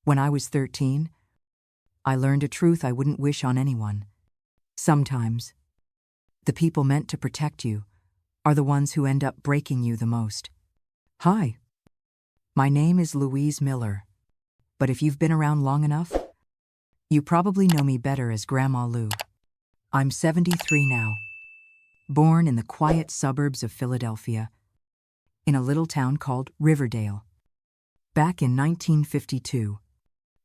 When I was 13, I learned a truth I wouldn't wish on anyone. Sometimes, the people meant to protect you are the ones who end up breaking you the most. Hi, my name is Louise Miller, but if you've been around long enough, you probably know me better as Grandma Lou. I'm 73 now, born in the quiet suburbs of Philadelphia, in a little town called Riverdale. Back in 1952,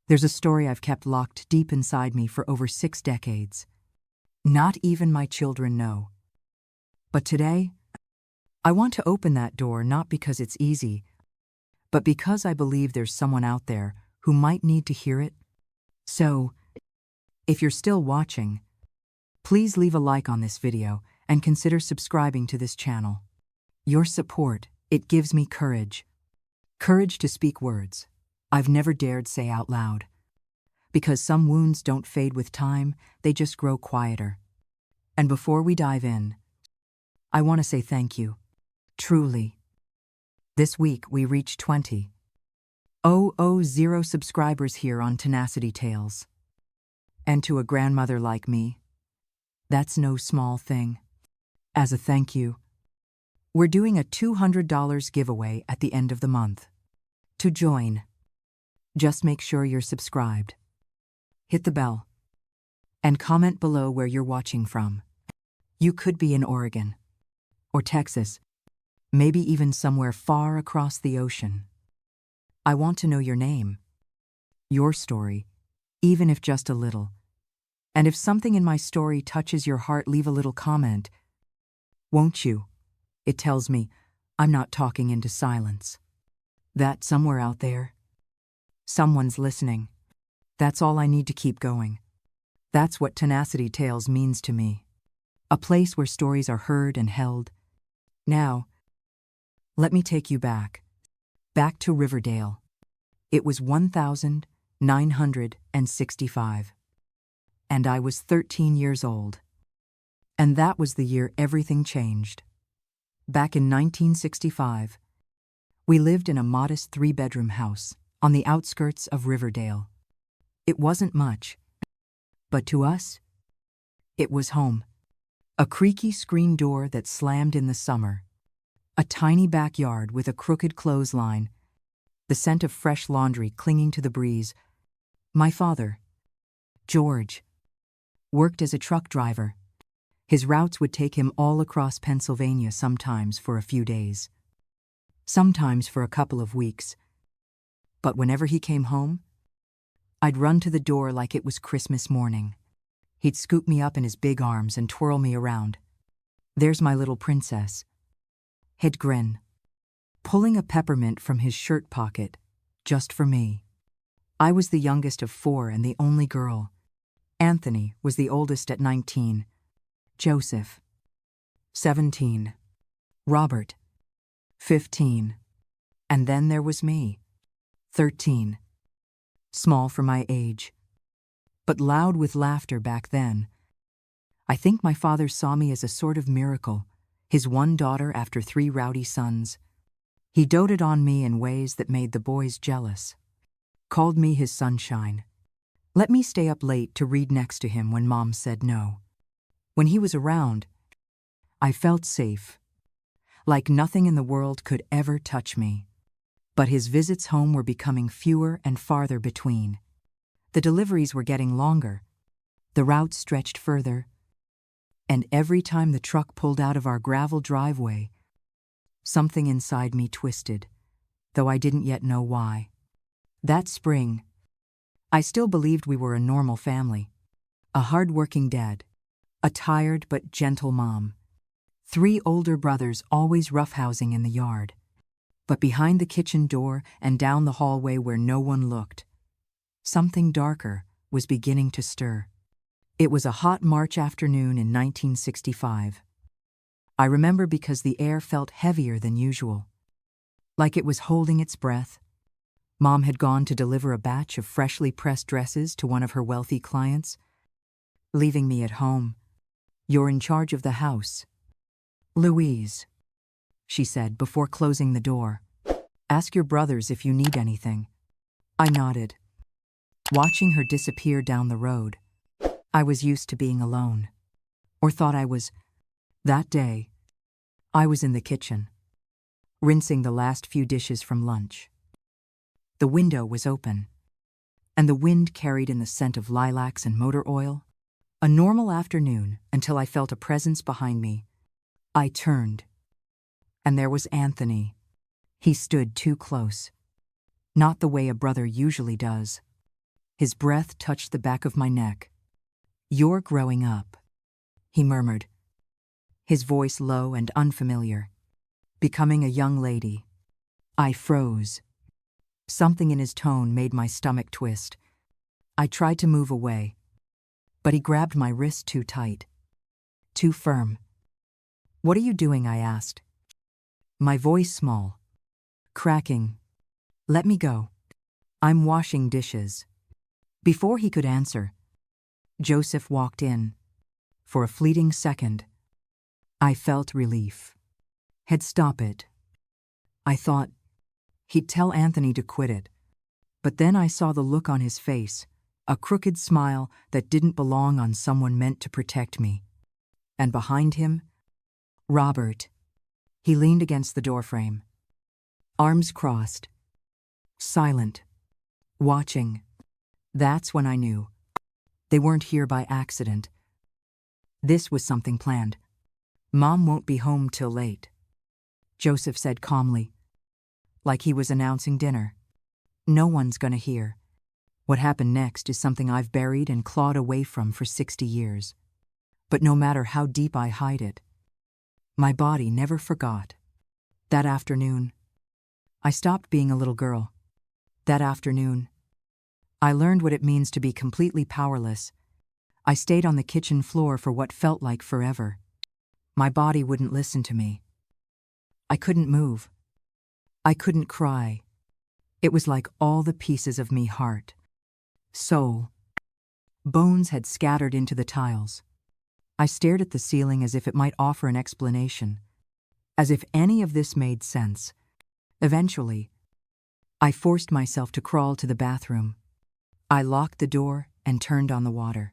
there's a story I've kept locked deep inside me for over 6 decades. Not even my children know. But today, I want to open that door not because it's easy, but because I believe there's someone out there who might need to hear it. So, if you're still watching, please leave a like on this video and consider subscribing to this channel. Your support, it gives me courage. Courage to speak words I've never dared say out loud. Because some wounds don't fade with time, they just grow quieter. And before we dive in, I want to say thank you. Truly. This week we reached 20,000 subscribers here on Tenacity Tales. And to a grandmother like me, that's no small thing. As a thank you, we're doing a $200 giveaway at the end of the month. To join, just make sure you're subscribed. Hit the bell. And comment below where you're watching from. You could be in Oregon, or Texas, maybe even somewhere far across the ocean. I want to know your name, your story, even if just a little. And if something in my story touches your heart, leave a little comment. Won't you? It tells me I'm not talking into silence. That somewhere out there, someone's listening. That's all I need to keep going. That's what Tenacity Tales means to me. A place where stories are heard and held. Now, let me take you back to Riverdale. It was 1965. And I was 13 years old. And that was the year everything changed. Back in 1965, we lived in a modest 3-bedroom house on the outskirts of Riverdale. It wasn't much, but to us, it was home. A creaky screen door that slammed in the summer, a tiny backyard with a crooked clothesline, the scent of fresh laundry clinging to the breeze. My father, George, worked as a truck driver. His routes would take him all across Pennsylvania, sometimes for a few days, sometimes for a couple of weeks. But whenever he came home, I'd run to the door like it was Christmas morning. He'd scoop me up in his big arms and twirl me around. There's my little princess. He'd grin, pulling a peppermint from his shirt pocket, just for me. I was the youngest of 4 and the only girl. Anthony was the oldest at 19. Joseph, 17. Robert, 15. And then there was me, 13. Small for my age, but loud with laughter back then. I think my father saw me as a sort of miracle, his one daughter after 3 rowdy sons. He doted on me in ways that made the boys jealous. Called me his sunshine. Let me stay up late to read next to him when Mom said no. When he was around, I felt safe, like nothing in the world could ever touch me. But his visits home were becoming fewer and farther between. The deliveries were getting longer, the routes stretched further, and every time the truck pulled out of our gravel driveway, something inside me twisted, though I didn't yet know why. That spring, I still believed we were a normal family. A hard-working dad, a tired but gentle mom, 3 older brothers always roughhousing in the yard. But behind the kitchen door and down the hallway where no one looked, something darker was beginning to stir. It was a hot March afternoon in 1965. I remember because the air felt heavier than usual, like it was holding its breath. Mom had gone to deliver a batch of freshly pressed dresses to one of her wealthy clients, leaving me at home. You're in charge of the house, Louise, she said before closing the door. Ask your brothers if you need anything. I nodded. watching her disappear down the road. I was used to being alone. Or thought I was. That day, I was in the kitchen, rinsing the last few dishes from lunch. The window was open, and the wind carried in the scent of lilacs and motor oil. A normal afternoon until I felt a presence behind me. I turned, and there was Anthony. He stood too close. Not the way a brother usually does. His breath touched the back of my neck. "You're growing up," he murmured, his voice low and unfamiliar. "Becoming a young lady." I froze. Something in his tone made my stomach twist. I tried to move away, but he grabbed my wrist too tight, too firm. "What are you doing?" I asked, my voice small, cracking. "Let me go." "I'm washing dishes." Before he could answer, Joseph walked in. For a fleeting second, I felt relief. He'd stop it. I thought he'd tell Anthony to quit it. But then I saw the look on his face, a crooked smile that didn't belong on someone meant to protect me. And behind him, Robert. He leaned against the doorframe, arms crossed, silent, watching. That's when I knew. They weren't here by accident. This was something planned. "Mom won't be home till late," Joseph said calmly, like he was announcing dinner. "No one's gonna hear." What happened next is something I've buried and clawed away from for 60 years. But no matter how deep I hide it, my body never forgot. That afternoon, I stopped being a little girl. That afternoon, I learned what it means to be completely powerless. I stayed on the kitchen floor for what felt like forever. My body wouldn't listen to me. I couldn't move. I couldn't cry. It was like all the pieces of me, heart, soul, bones, had scattered into the tiles. I stared at the ceiling as if it might offer an explanation, as if any of this made sense. Eventually, I forced myself to crawl to the bathroom. I locked the door and turned on the water.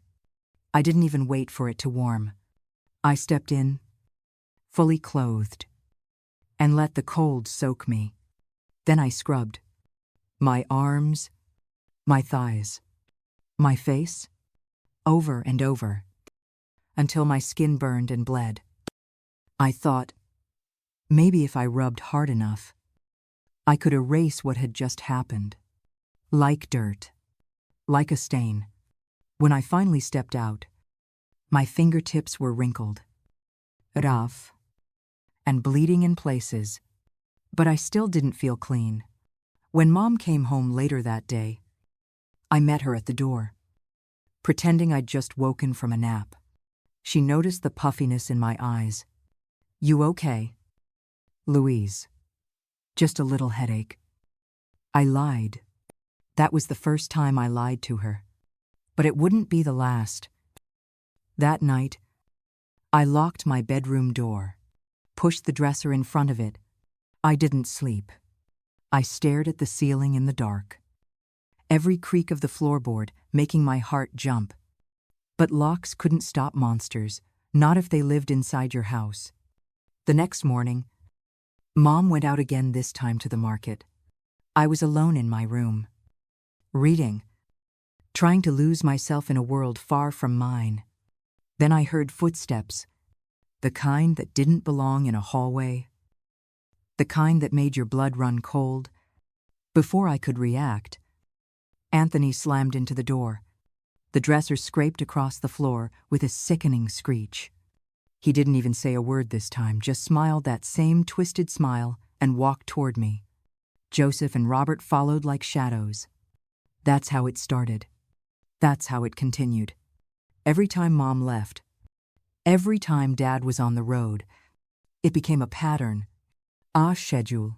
I didn't even wait for it to warm. I stepped in, fully clothed, and let the cold soak me. Then I scrubbed my arms, my thighs, my face, over and over, until my skin burned and bled. I thought, maybe if I rubbed hard enough, I could erase what had just happened. Like dirt, like a stain. When I finally stepped out, my fingertips were wrinkled, rough, and bleeding in places, but I still didn't feel clean. When Mom came home later that day, I met her at the door, pretending I'd just woken from a nap. She noticed the puffiness in my eyes. "You okay, Louise?" "Just a little headache." I lied. That was the first time I lied to her. But it wouldn't be the last. That night, I locked my bedroom door, pushed the dresser in front of it. I didn't sleep. I stared at the ceiling in the dark, every creak of the floorboard making my heart jump. But locks couldn't stop monsters, not if they lived inside your house. The next morning, Mom went out again, this time to the market. I was alone in my room, reading, trying to lose myself in a world far from mine. Then I heard footsteps, the kind that didn't belong in a hallway, the kind that made your blood run cold. Before I could react, Anthony slammed into the door. The dresser scraped across the floor with a sickening screech. He didn't even say a word this time, just smiled that same twisted smile and walked toward me. Joseph and Robert followed like shadows. That's how it started. That's how it continued. Every time Mom left, every time Dad was on the road, it became a pattern, a schedule,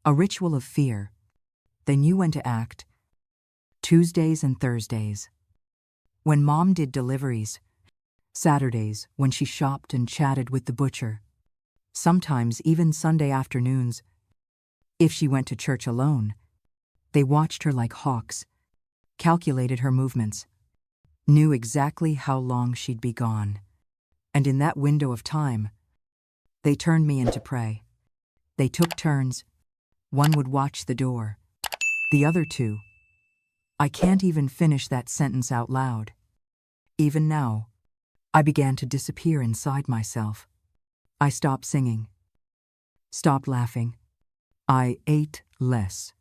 a ritual of fear. They knew when to act. Tuesdays and Thursdays, when Mom did deliveries. Saturdays, when she shopped and chatted with the butcher. Sometimes even Sunday afternoons. If she went to church alone, they watched her like hawks, calculated her movements, knew exactly how long she'd be gone. And in that window of time, they turned me into prey. They took turns. One would watch the door, the other two. I can't even finish that sentence out loud. Even now, I began to disappear inside myself. I stopped singing, stopped laughing. I ate less,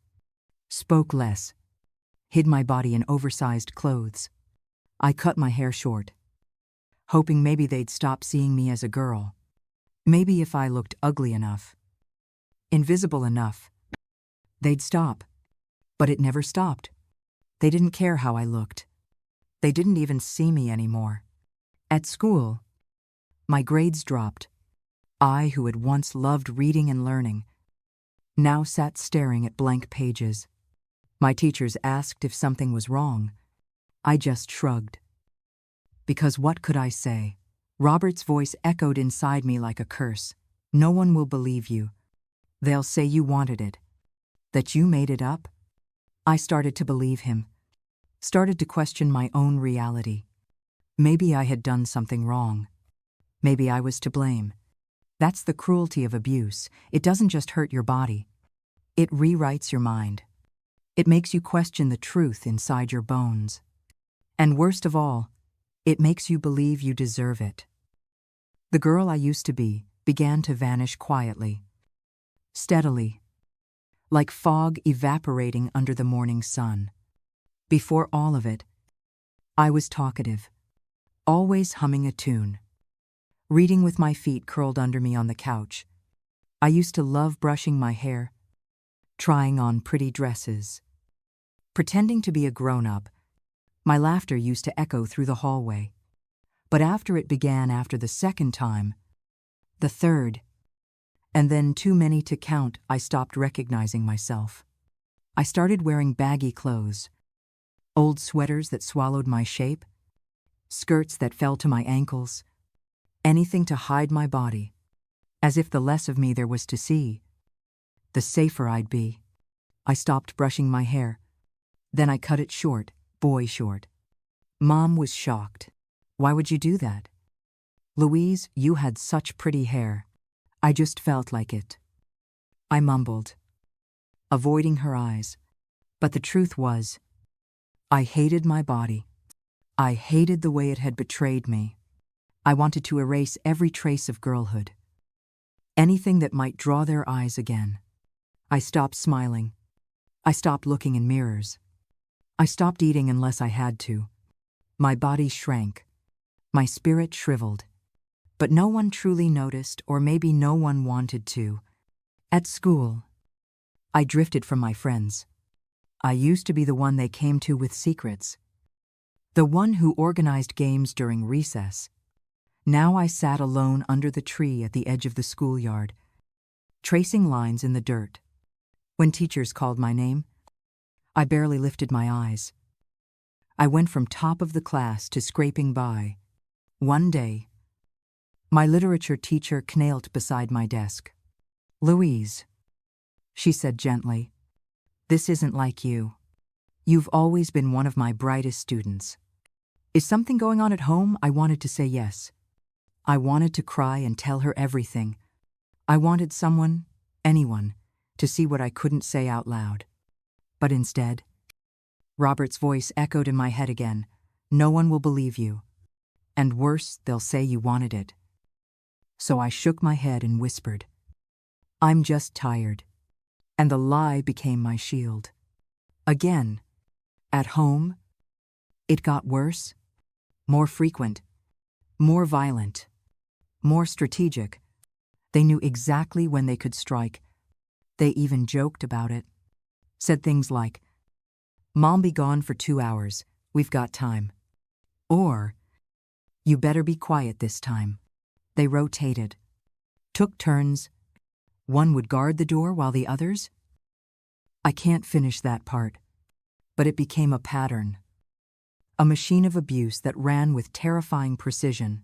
spoke less, hid my body in oversized clothes. I cut my hair short, hoping maybe they'd stop seeing me as a girl. Maybe if I looked ugly enough, invisible enough, they'd stop. But it never stopped. They didn't care how I looked. They didn't even see me anymore. At school, my grades dropped. I, who had once loved reading and learning, now sat staring at blank pages. My teachers asked if something was wrong. I just shrugged. Because what could I say? Robert's voice echoed inside me like a curse. No one will believe you. They'll say you wanted it, that you made it up. I started to believe him, started to question my own reality. Maybe I had done something wrong. Maybe I was to blame. That's the cruelty of abuse. It doesn't just hurt your body. It rewrites your mind. It makes you question the truth inside your bones. And worst of all, it makes you believe you deserve it. The girl I used to be began to vanish quietly, steadily, like fog evaporating under the morning sun. Before all of it, I was talkative, always humming a tune, reading with my feet curled under me on the couch. I used to love brushing my hair, trying on pretty dresses, pretending to be a grown-up. My laughter used to echo through the hallway. But after it began, after the second time, the third, and then too many to count, I stopped recognizing myself. I started wearing baggy clothes, old sweaters that swallowed my shape, skirts that fell to my ankles, anything to hide my body, as if the less of me there was to see, the safer I'd be. I stopped brushing my hair. Then I cut it short, boy short. Mom was shocked. Why would you do that? Louise, you had such pretty hair. I just felt like it. I mumbled, avoiding her eyes. But the truth was, I hated my body. I hated the way it had betrayed me. I wanted to erase every trace of girlhood. Anything that might draw their eyes again. I stopped smiling. I stopped looking in mirrors. I stopped eating unless I had to. My body shrank. My spirit shriveled. But no one truly noticed, or maybe no one wanted to. At school, I drifted from my friends. I used to be the one they came to with secrets. The one who organized games during recess. Now I sat alone under the tree at the edge of the schoolyard, tracing lines in the dirt. When teachers called my name, I barely lifted my eyes. I went from top of the class to scraping by. One day, my literature teacher knelt beside my desk. "Louise," she said gently, "this isn't like you. You've always been one of my brightest students. Is something going on at home?" I wanted to say yes. I wanted to cry and tell her everything. I wanted someone, anyone, to see what I couldn't say out loud. But instead, Robert's voice echoed in my head again. "No one will believe you. And worse, they'll say you wanted it." So I shook my head and whispered, "I'm just tired." And the lie became my shield. Again, at home, it got worse, more frequent, more violent, more strategic. They knew exactly when they could strike. They even joked about it. Said things like, "Mom be gone for 2 hours, we've got time." Or, "You better be quiet this time." They rotated, took turns. One would guard the door while the others. I can't finish that part. But it became a pattern. A machine of abuse that ran with terrifying precision.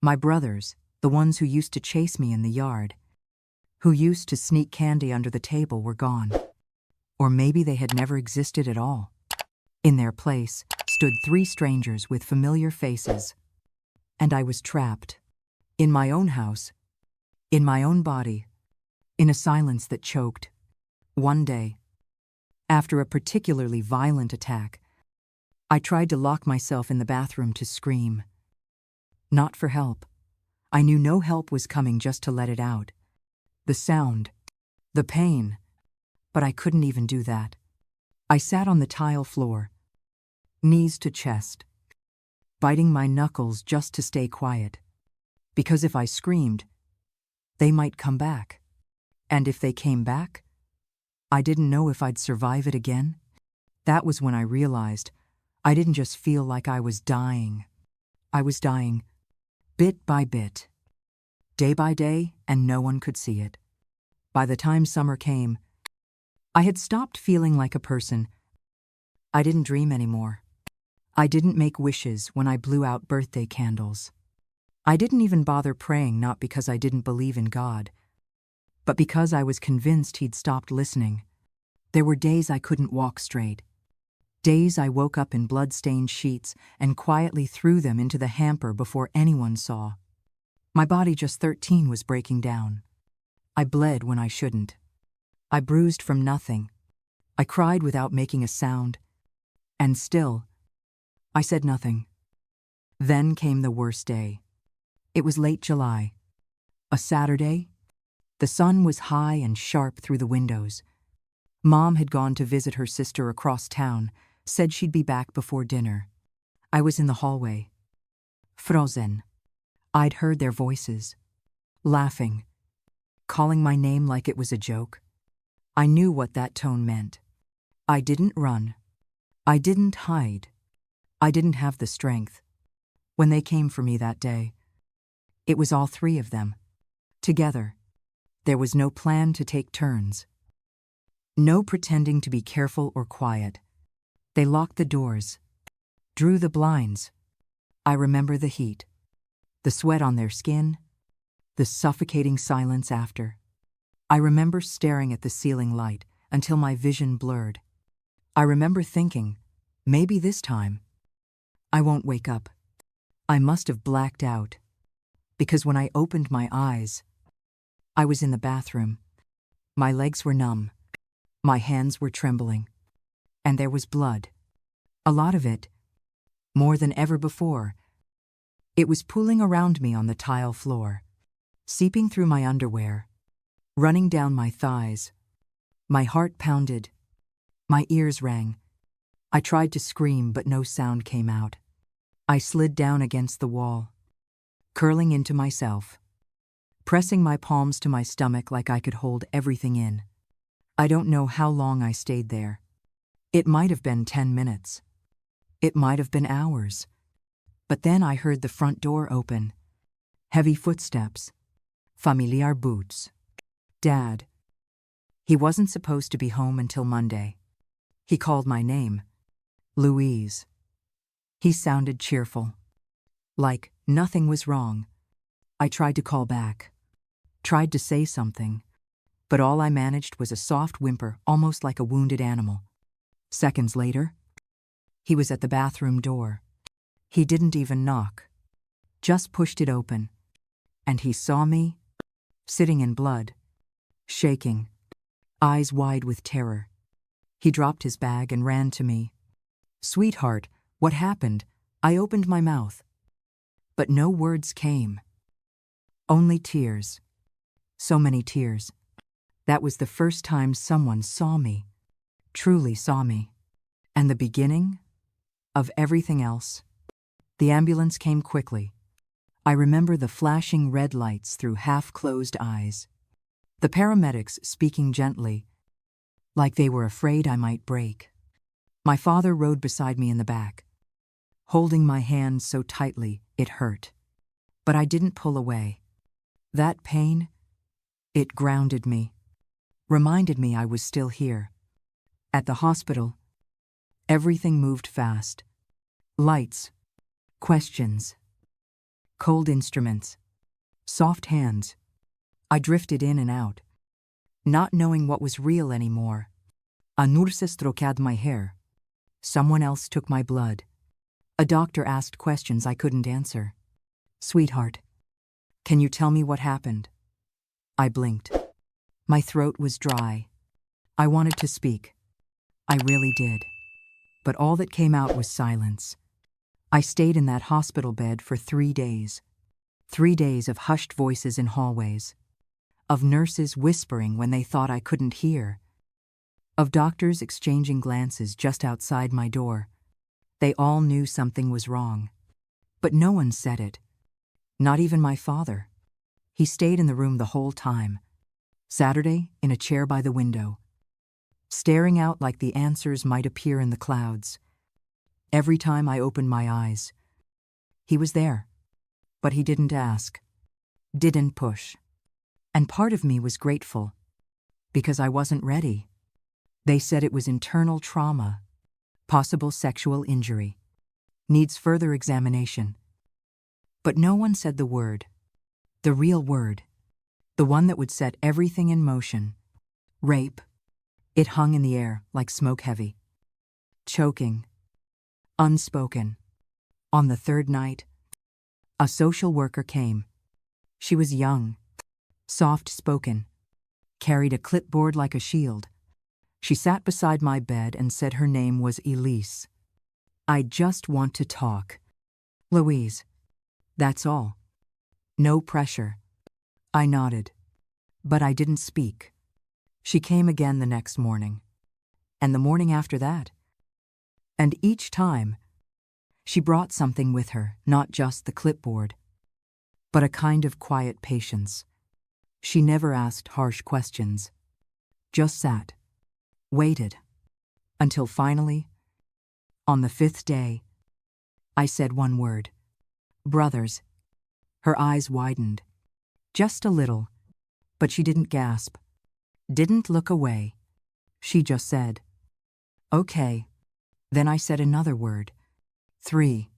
My brothers, the ones who used to chase me in the yard, who used to sneak candy under the table, were gone. Or maybe they had never existed at all. In their place stood three strangers with familiar faces, and I was trapped. In my own house, in my own body, in a silence that choked. One day, after a particularly violent attack, I tried to lock myself in the bathroom to scream. Not for help. I knew no help was coming, just to let it out. The sound, the pain, but I couldn't even do that. I sat on the tile floor, knees to chest, biting my knuckles just to stay quiet. Because if I screamed, they might come back. And if they came back, I didn't know if I'd survive it again. That was when I realized I didn't just feel like I was dying. I was dying, bit by bit, day by day, and no one could see it. By the time summer came, I had stopped feeling like a person. I didn't dream anymore. I didn't make wishes when I blew out birthday candles. I didn't even bother praying, not because I didn't believe in God, but because I was convinced He'd stopped listening. There were days I couldn't walk straight. Days I woke up in blood-stained sheets and quietly threw them into the hamper before anyone saw. My body, just 13, was breaking down. I bled when I shouldn't. I bruised from nothing. I cried without making a sound. And still, I said nothing. Then came the worst day. It was late July. A Saturday. The sun was high and sharp through the windows. Mom had gone to visit her sister across town, said she'd be back before dinner. I was in the hallway, frozen. I'd heard their voices, laughing, calling my name like it was a joke. I knew what that tone meant. I didn't run. I didn't hide. I didn't have the strength. When they came for me that day, it was all three of them, together. There was no plan to take turns. No pretending to be careful or quiet. They locked the doors, drew the blinds. I remember the heat, the sweat on their skin, the suffocating silence after. I remember staring at the ceiling light until my vision blurred. I remember thinking, maybe this time I won't wake up. I must have blacked out, because when I opened my eyes, I was in the bathroom. My legs were numb, my hands were trembling, and there was blood. A lot of it, more than ever before. It was pooling around me on the tile floor, seeping through my underwear, running down my thighs. My heart pounded. My ears rang. I tried to scream, but no sound came out. I slid down against the wall, curling into myself, pressing my palms to my stomach like I could hold everything in. I don't know how long I stayed there. It might have been 10 minutes. It might have been hours. But then I heard the front door open. Heavy footsteps. Familiar boots. Dad. He wasn't supposed to be home until Monday. He called my name. Louise. He sounded cheerful, like nothing was wrong. I tried to call back, tried to say something, but all I managed was a soft whimper, almost like a wounded animal. Seconds later, he was at the bathroom door. He didn't even knock, just pushed it open, and he saw me, sitting in blood, shaking, eyes wide with terror. He dropped his bag and ran to me. "Sweetheart, what happened?" I opened my mouth, but no words came. Only tears. So many tears. That was the first time someone saw me, truly saw me. And the beginning of everything else. The ambulance came quickly. I remember the flashing red lights through half-closed eyes. The paramedics speaking gently, like they were afraid I might break. My father rode beside me in the back, holding my hand so tightly it hurt. But I didn't pull away. That pain, it grounded me, reminded me I was still here. At the hospital, everything moved fast. Lights, questions, cold instruments, soft hands. I drifted in and out, not knowing what was real anymore. A nurse stroked my hair, Someone else took my blood. A doctor asked questions I couldn't answer. Sweetheart, can you tell me what happened? I blinked. My throat was dry. I wanted to speak. I really did. But all that came out was silence. I stayed in that hospital bed for 3 days. 3 days of hushed voices in hallways. Of nurses whispering when they thought I couldn't hear. Of doctors exchanging glances just outside my door. They all knew something was wrong. But no one said it. Not even my father. He stayed in the room the whole time. Saturday, in a chair by the window. Staring out like the answers might appear in the clouds. Every time I opened my eyes, he was there. But he didn't ask. Didn't push. And part of me was grateful. Because I wasn't ready. They said it was internal trauma. Possible sexual injury. Needs further examination. But no one said the word. The real word. The one that would set everything in motion. Rape. It hung in the air like smoke heavy. Choking. Unspoken. On the third night, a social worker came. She was young. Soft-spoken. Carried a clipboard like a shield. She sat beside my bed and said her name was Elise. I just want to talk. Louise. That's all. No pressure. I nodded. But I didn't speak. She came again the next morning. And the morning after that. And each time, she brought something with her, not just the clipboard, but a kind of quiet patience. She never asked harsh questions. Just sat. Waited. Until finally, on the 5th day, I said one word. Brothers. Her eyes widened. Just a little. But she didn't gasp. Didn't look away. She just said, okay. Then I said another word. 3.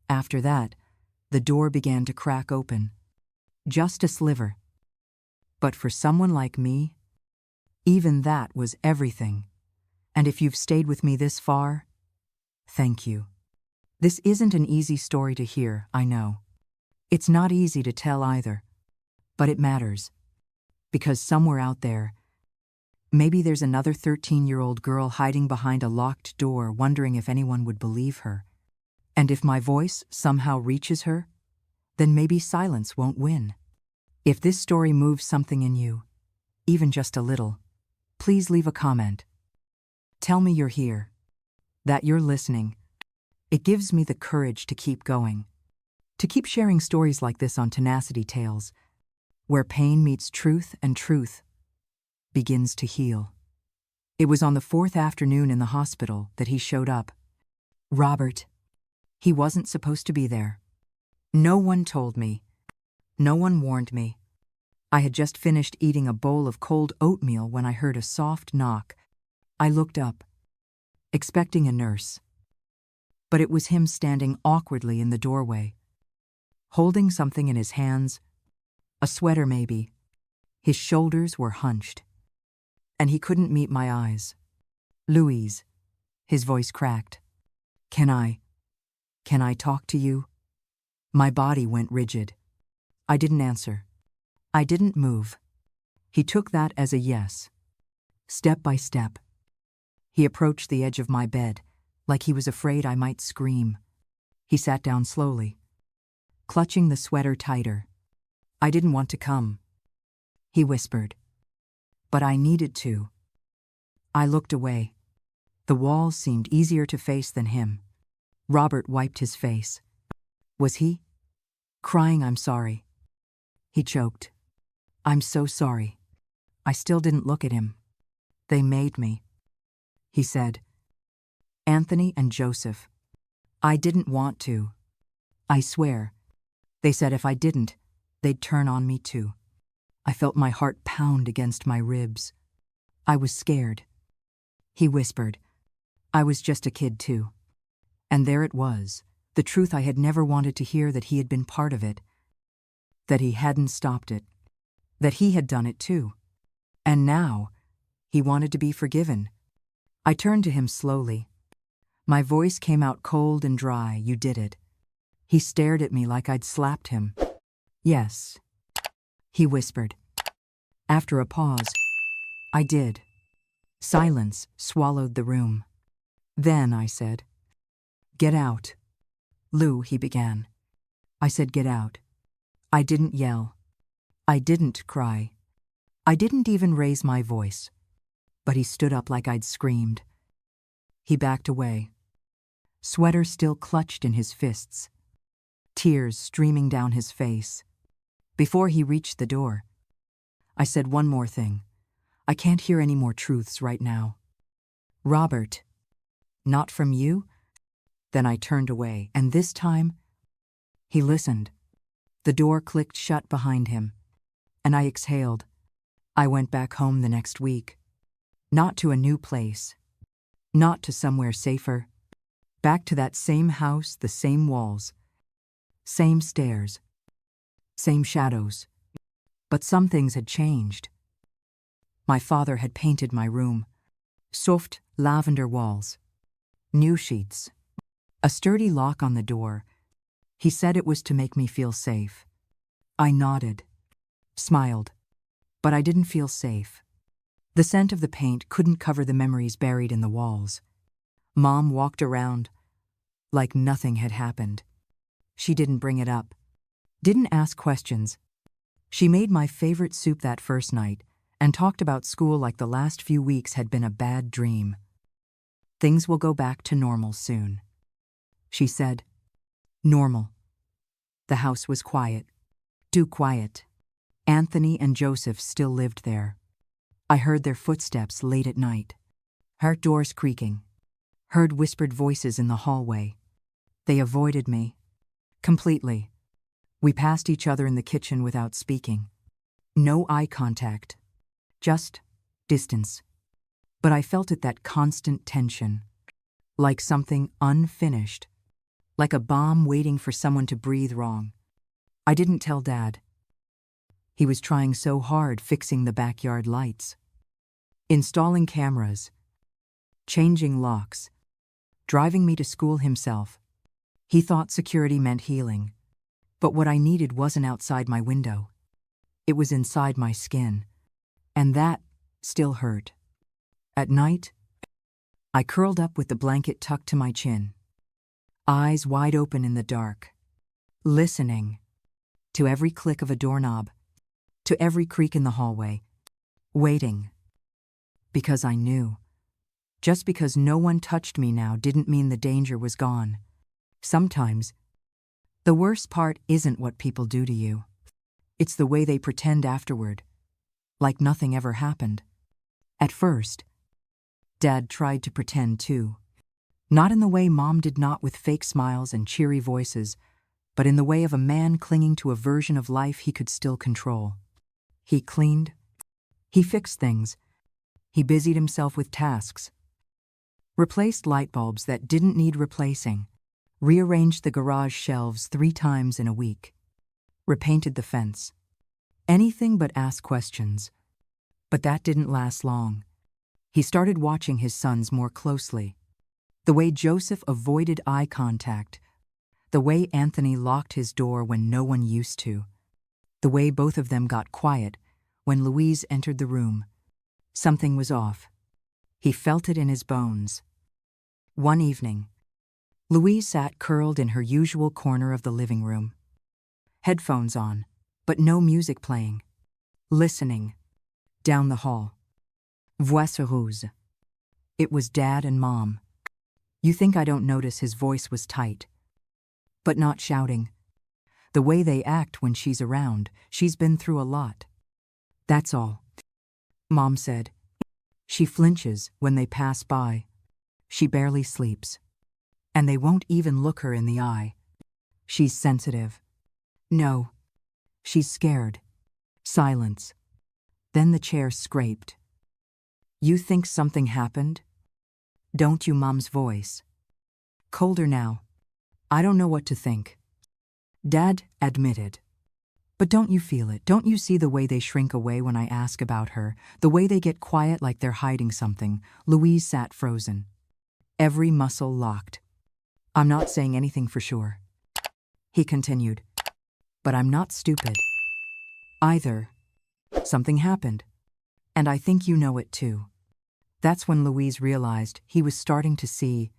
After that, the door began to crack open. Just a sliver. But for someone like me, even that was everything. And if you've stayed with me this far, thank you. This isn't an easy story to hear, I know. It's not easy to tell either. But it matters. Because somewhere out there, maybe there's another 13-year-old girl hiding behind a locked door wondering if anyone would believe her. And if my voice somehow reaches her, then maybe silence won't win. If this story moves something in you, even just a little, please leave a comment. Tell me you're here, that you're listening. It gives me the courage to keep going, to keep sharing stories like this on Tenacity Tales, where pain meets truth and truth begins to heal. It was on the 4th afternoon in the hospital that he showed up. Robert. He wasn't supposed to be there. No one told me. No one warned me. I had just finished eating a bowl of cold oatmeal when I heard a soft knock. I looked up, expecting a nurse. But it was him standing awkwardly in the doorway, holding something in his hands, a sweater maybe. His shoulders were hunched. And he couldn't meet my eyes. Louise. His voice cracked. Can I talk to you? My body went rigid. I didn't answer. I didn't move. He took that as a yes. Step by step. He approached the edge of my bed, like he was afraid I might scream. He sat down slowly, clutching the sweater tighter. I didn't want to come. He whispered. But I needed to. I looked away. The walls seemed easier to face than him. Robert wiped his face. Was he? Crying, I'm sorry. He choked. I'm so sorry. I still didn't look at him. They made me. He said. Anthony and Joseph. I didn't want to. I swear. They said if I didn't, they'd turn on me too. I felt my heart pound against my ribs. I was scared. He whispered. I was just a kid too. And there it was, the truth I had never wanted to hear, that he had been part of it. That he hadn't stopped it. That he had done it too. And now, he wanted to be forgiven. I turned to him slowly. My voice came out cold and dry. "You did it." He stared at me like I'd slapped him. "Yes," he whispered. After a pause, "I did." Silence swallowed the room. "Then," I said. "Get out." "Lou," he began. I said, "Get out." I didn't yell. I didn't cry. I didn't even raise my voice. But he stood up like I'd screamed. He backed away, sweater still clutched in his fists, tears streaming down his face. Before he reached the door, I said, "One more thing. I can't hear any more truths right now." "Robert." "Not from you?" Then I turned away, and this time, he listened. The door clicked shut behind him, and I exhaled. I went back home the next week. Not to a new place. Not to somewhere safer. Back to that same house, the same walls. Same stairs. Same shadows. But some things had changed. My father had painted my room. Soft, lavender walls. New sheets. A sturdy lock on the door. He said it was to make me feel safe. I nodded. Smiled. But I didn't feel safe. The scent of the paint couldn't cover the memories buried in the walls. Mom walked around like nothing had happened. She didn't bring it up. Didn't ask questions. She made my favorite soup that first night and talked about school like the last few weeks had been a bad dream. "Things will go back to normal soon," she said. Normal. The house was quiet. Too quiet. Anthony and Joseph still lived there. I heard their footsteps late at night. Heard doors creaking. Heard whispered voices in the hallway. They avoided me. Completely. We passed each other in the kitchen without speaking. No eye contact. Just distance. But I felt it, that constant tension. Like something unfinished. Like a bomb waiting for someone to breathe wrong. I didn't tell Dad. He was trying so hard fixing the backyard lights, installing cameras, changing locks, driving me to school himself. He thought security meant healing. But what I needed wasn't outside my window. It was inside my skin. And that still hurt. At night, I curled up with the blanket tucked to my chin, eyes wide open in the dark, listening to every click of a doorknob, to every creak in the hallway, waiting. Because I knew. Just because no one touched me now didn't mean the danger was gone. Sometimes, the worst part isn't what people do to you. It's the way they pretend afterward, like nothing ever happened. At first, Dad tried to pretend too. Not in the way Mom did, not with fake smiles and cheery voices, but in the way of a man clinging to a version of life he could still control. He cleaned. He fixed things. He busied himself with tasks. Replaced light bulbs that didn't need replacing. Rearranged the garage shelves 3 times in a week. Repainted the fence. Anything but ask questions. But that didn't last long. He started watching his sons more closely. The way Joseph avoided eye contact. The way Anthony locked his door when no one used to. The way both of them got quiet when Louise entered the room. Something was off. He felt it in his bones. One evening, Louise sat curled in her usual corner of the living room. Headphones on, but no music playing. Listening. Down the hall. Voix heureuse. It was Dad and Mom. You think I don't notice his voice was tight. But not shouting. The way they act when she's around, she's been through a lot. That's all. Mom said. She flinches when they pass by. She barely sleeps. And they won't even look her in the eye. She's sensitive. No. She's scared. Silence. Then the chair scraped. You think something happened? Don't you? Mom's voice. Colder now. I don't know what to think. Dad admitted. But don't you feel it? Don't you see the way they shrink away when I ask about her? The way they get quiet like they're hiding something? Louise sat frozen. every muscle locked. I'm not saying anything for sure, he continued, but I'm not stupid either. Something happened, and I think you know it too. That's when Louise realized he was starting to see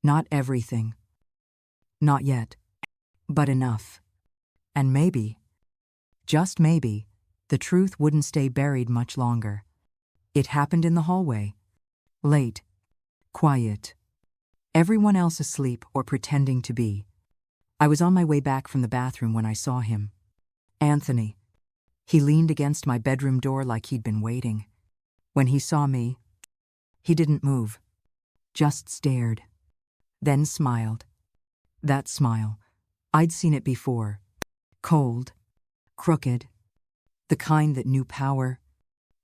not everything, not yet, but enough. And maybe, just maybe, the truth wouldn't stay buried much longer. It happened in the hallway. Late. Quiet. Everyone else asleep or pretending to be. I was on my way back from the bathroom when I saw him. Anthony. He leaned against my bedroom door like he'd been waiting. When he saw me, he didn't move. Just stared. Then smiled. That smile. I'd seen it before. Cold. Crooked. The kind that knew power.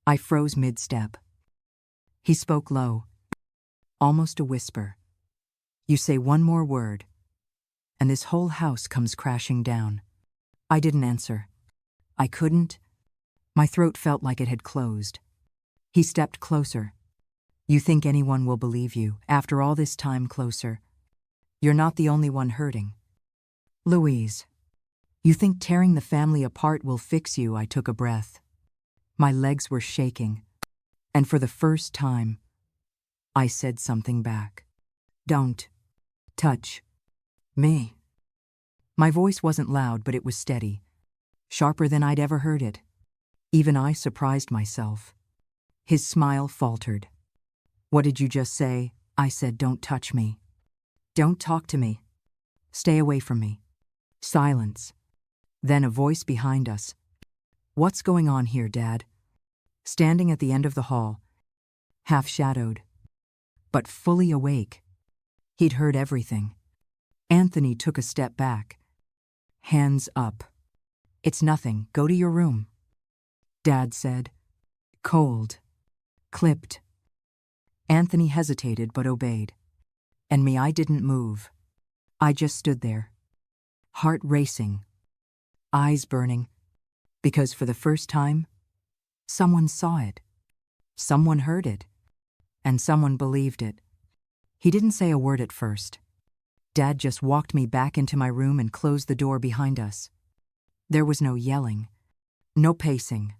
I froze mid-step. He spoke low. Almost a whisper. You say one more word, and this whole house comes crashing down. I didn't answer. I couldn't. My throat felt like it had closed. He stepped closer. You think anyone will believe you after all this time closer? You're not the only one hurting. Louise. You think tearing the family apart will fix you? I took a breath. My legs were shaking, and for the first time, I said something back. Don't touch me. My voice wasn't loud, but it was steady, sharper than I'd ever heard it. Even I surprised myself. His smile faltered. What did you just say? I said, don't touch me. Don't talk to me. Stay away from me. Silence. Then a voice behind us. What's going on here, Dad? Standing at the end of the hall, half-shadowed, but fully awake. He'd heard everything. Anthony took a step back. Hands up. It's nothing. Go to your room. Dad said. Cold. Clipped. Anthony hesitated but obeyed. And me, I didn't move. I just stood there. Heart racing. Eyes burning. Because for the first time, someone saw it. Someone heard it. And someone believed it. He didn't say a word at first. Dad just walked me back into my room and closed the door behind us. There was no yelling. No pacing.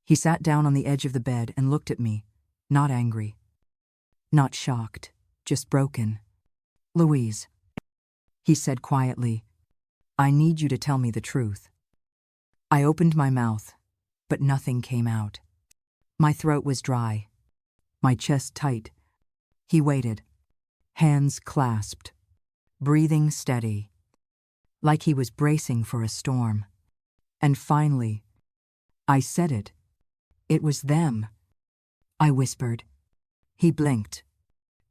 He sat down on the edge of the bed and looked at me, not angry. Not shocked, just broken. Louise. He said quietly, I need you to tell me the truth. I opened my mouth, but nothing came out. My throat was dry. My chest tight. He waited. Hands clasped. Breathing steady. Like he was bracing for a storm. And finally, I said it. It was them. I whispered. He blinked.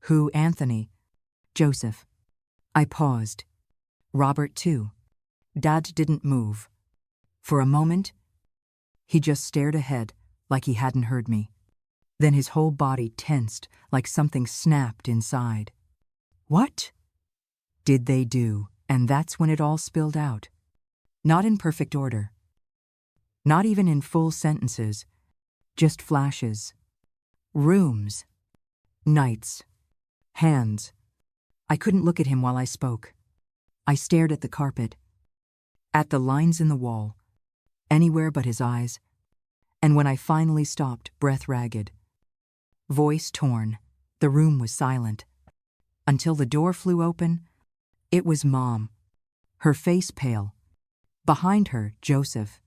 Who? Anthony. Joseph. I paused. Robert too. Dad didn't move. For a moment, he just stared ahead like he hadn't heard me. Then his whole body tensed like something snapped inside. What did they do? And that's when it all spilled out. Not in perfect order. Not even in full sentences. Just flashes. Rooms. Nights. Hands. I couldn't look at him while I spoke. I stared at the carpet. At the lines in the wall. Anywhere but his eyes. And when I finally stopped, breath ragged. Voice torn. The room was silent. Until the door flew open. It was Mom. Her face pale. Behind her, Joseph.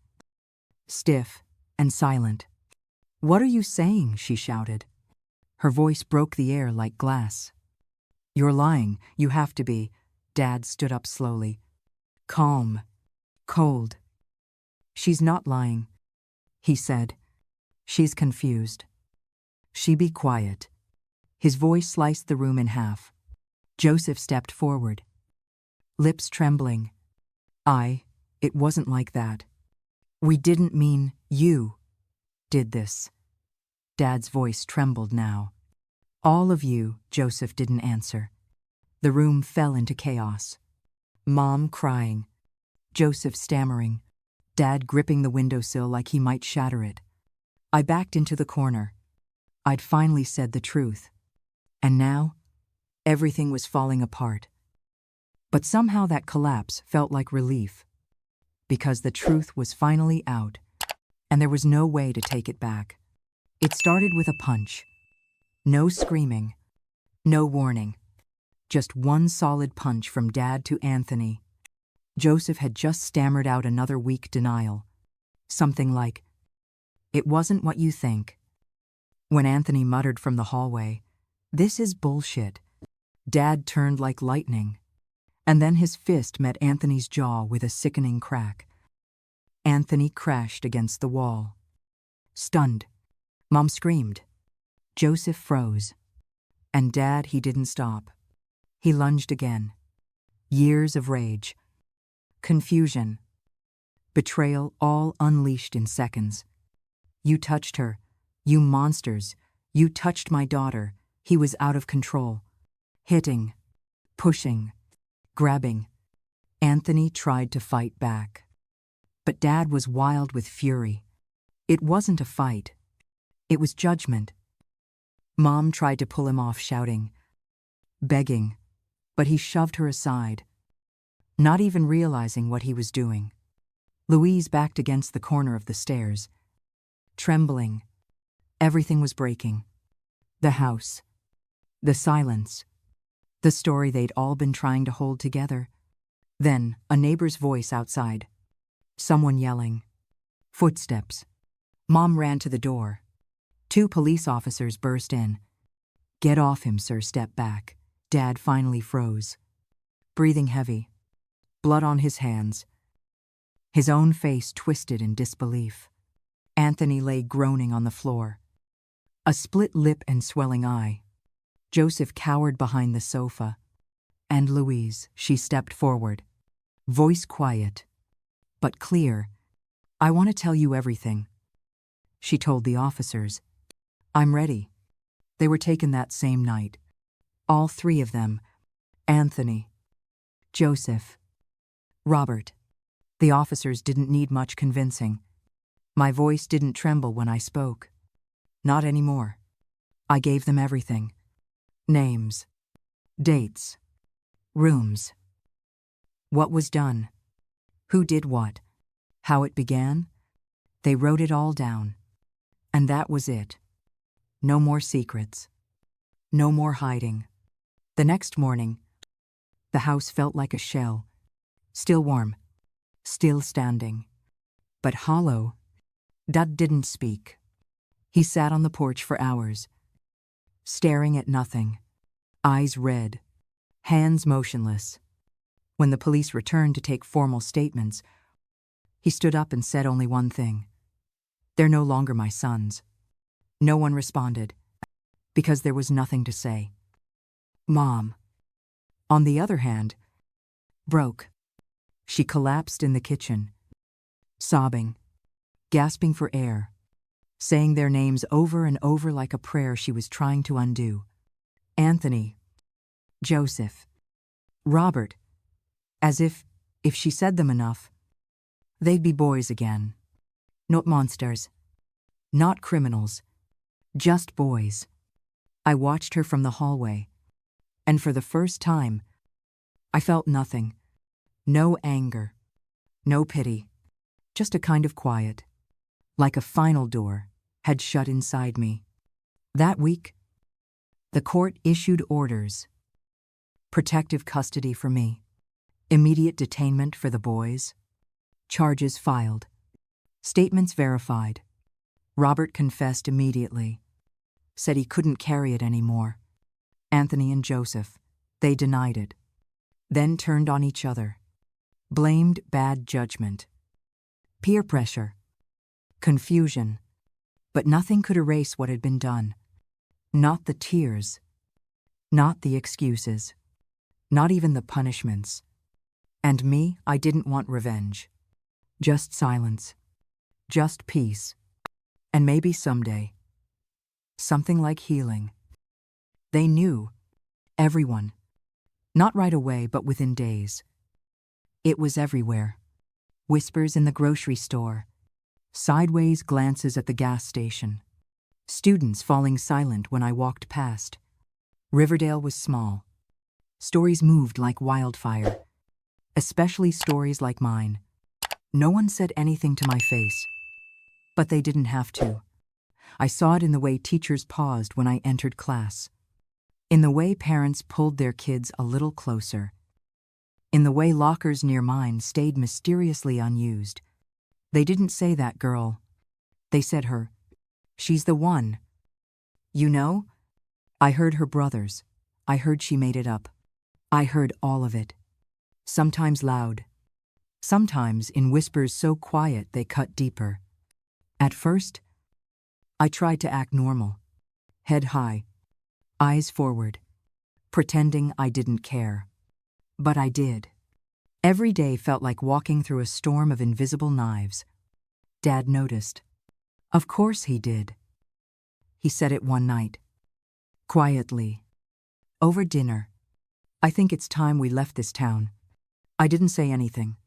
Stiff and silent. What are you saying? She shouted. Her voice broke the air like glass. You're lying. You have to be. Dad stood up slowly. Calm. Cold. She's not lying, he said. She's confused. She be quiet. His voice sliced the room in half. Joseph stepped forward. Lips trembling. It wasn't like that. We didn't mean you did this. Dad's voice trembled now. All of you, Joseph didn't answer. The room fell into chaos. Mom crying. Joseph stammering. Dad gripping the windowsill like he might shatter it. I backed into the corner. I'd finally said the truth. And now, Everything was falling apart. But somehow that collapse felt like relief, because the truth was finally out, and there was no way to take it back. It started with a punch. No screaming, no warning. Just one solid punch from Dad to Anthony. Joseph had just stammered out another weak denial. Something like, "It wasn't what you think." When Anthony muttered from the hallway, "This is bullshit," Dad turned like lightning. And then his fist met Anthony's jaw with a sickening crack. Anthony crashed against the wall. Stunned, Mom screamed. Joseph froze. And Dad, he didn't stop. He lunged again. Years of rage, confusion, betrayal, all unleashed in seconds. "You touched her. You monsters. You touched my daughter." He was out of control. Hitting, pushing, grabbing. Anthony tried to fight back. But Dad was wild with fury. It wasn't a fight. It was judgment. Mom tried to pull him off, shouting, begging, but he shoved her aside, not even realizing what he was doing. Louise backed against the corner of the stairs, trembling. Everything was breaking. The house, the silence, the story they'd all been trying to hold together. Then, a neighbor's voice outside. Someone yelling. Footsteps. Mom ran to the door. 2 police officers burst in. "Get off him, sir, step back." Dad finally froze, breathing heavy, blood on his hands, his own face twisted in disbelief. Anthony lay groaning on the floor, a split lip and swelling eye. Joseph cowered behind the sofa. And Louise, she stepped forward, voice quiet, but clear. "I want to tell you everything," she told the officers. "I'm ready." They were taken that same night. All 3 of them. Anthony, Joseph, Robert. The officers didn't need much convincing. My voice didn't tremble when I spoke. Not anymore. I gave them everything. Names, dates, rooms. What was done. Who did what. How it began. They wrote it all down. And that was it. No more secrets. No more hiding. The next morning, the house felt like a shell. Still warm. Still standing. But hollow. Dad didn't speak. He sat on the porch for hours, staring at nothing, eyes red, hands motionless. When the police returned to take formal statements, he stood up and said only one thing. "They're no longer my sons." No one responded, because there was nothing to say. Mom, on the other hand, broke. She collapsed in the kitchen, sobbing, gasping for air, saying their names over and over like a prayer she was trying to undo. Anthony, Joseph, Robert, as if she said them enough, they'd be boys again. Not monsters, not criminals, just boys. I watched her from the hallway, and for the first time, I felt nothing. No anger, no pity, just a kind of quiet, like a final door had shut inside me. That week, the court issued orders. Protective custody for me, immediate detainment for the boys, charges filed, statements verified. Robert confessed immediately, said he couldn't carry it anymore. Anthony and Joseph, they denied it, then turned on each other, blamed bad judgment, peer pressure, confusion, but nothing could erase what had been done. Not the tears, not the excuses, not even the punishments. And me, I didn't want revenge. Just silence, just peace, and maybe someday, something like healing. They knew, everyone, not right away but within days. It was everywhere. Whispers in the grocery store, sideways glances at the gas station, students falling silent when I walked past. Riverdale was small, Stories moved like wildfire, especially stories like mine. No one said anything to my face, but they didn't have to. I saw it in the way teachers paused when I entered class, in the way parents pulled their kids a little closer, in the way lockers near mine stayed mysteriously unused. They didn't say that girl. They said her. She's the one. You know? I heard her brothers. I heard she made it up. I heard all of it. Sometimes loud. Sometimes in whispers so quiet they cut deeper. At first, I tried to act normal. Head high. Eyes forward. Pretending I didn't care. But I did. Every day felt like walking through a storm of invisible knives. Dad noticed. Of course he did. He said it one night. Quietly. Over dinner. I think it's time we left this town. I didn't say anything.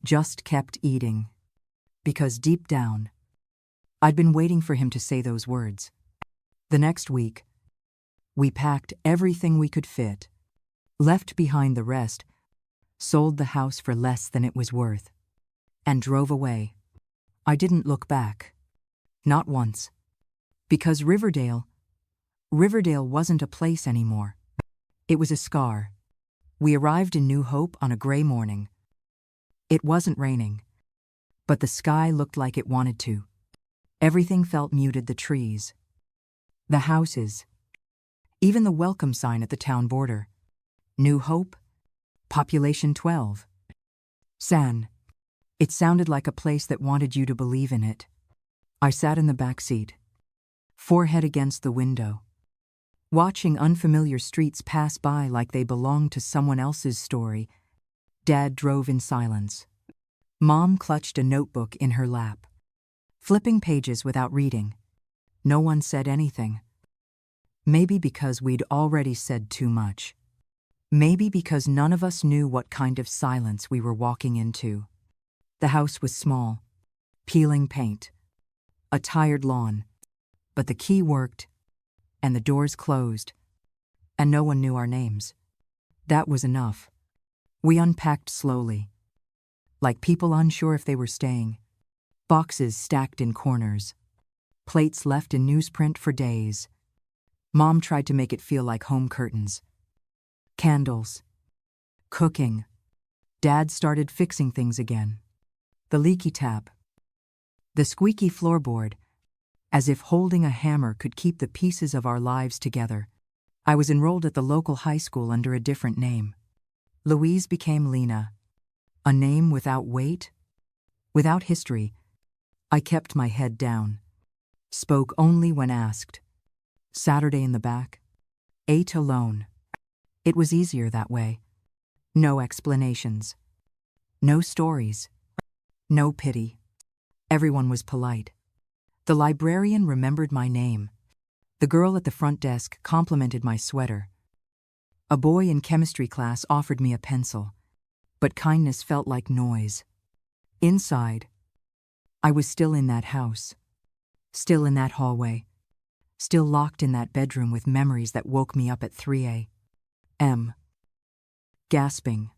Just kept eating. Because deep down, I'd been waiting for him to say those words. The next week, we packed everything we could fit, left behind the rest, sold the house for less than it was worth, and drove away. I didn't look back. Not once. Because Riverdale wasn't a place anymore. It was a scar. We arrived in New Hope on a gray morning. It wasn't raining, but the sky looked like it wanted to. Everything felt muted, the trees, the houses, even the welcome sign at the town border. New Hope, population 12. San. It sounded like a place that wanted you to believe in it. I sat in the back seat, forehead against the window, watching unfamiliar streets pass by like they belonged to someone else's story. Dad drove in silence. Mom clutched a notebook in her lap, flipping pages without reading. No one said anything. Maybe because we'd already said too much. Maybe because none of us knew what kind of silence we were walking into. The house was small, peeling paint, a tired lawn, but the key worked, and the doors closed, and no one knew our names. That was enough. We unpacked slowly, like people unsure if they were staying. Boxes stacked in corners, plates left in newsprint for days. Mom tried to make it feel like home curtains. Candles. Cooking. Dad started fixing things again. The leaky tap. The squeaky floorboard, as if holding a hammer could keep the pieces of our lives together. I was enrolled at the local high school under a different name. Louise became Lena. A name without weight, without history. I kept my head down. Spoke only when asked. Saturday in the back. Ate alone. It was easier that way. No explanations. No stories. No pity. Everyone was polite. The librarian remembered my name. The girl at the front desk complimented my sweater. A boy in chemistry class offered me a pencil, but kindness felt like noise. Inside, I was still in that house, still in that hallway, still locked in that bedroom with memories that woke me up at 3 a.m. Gasping.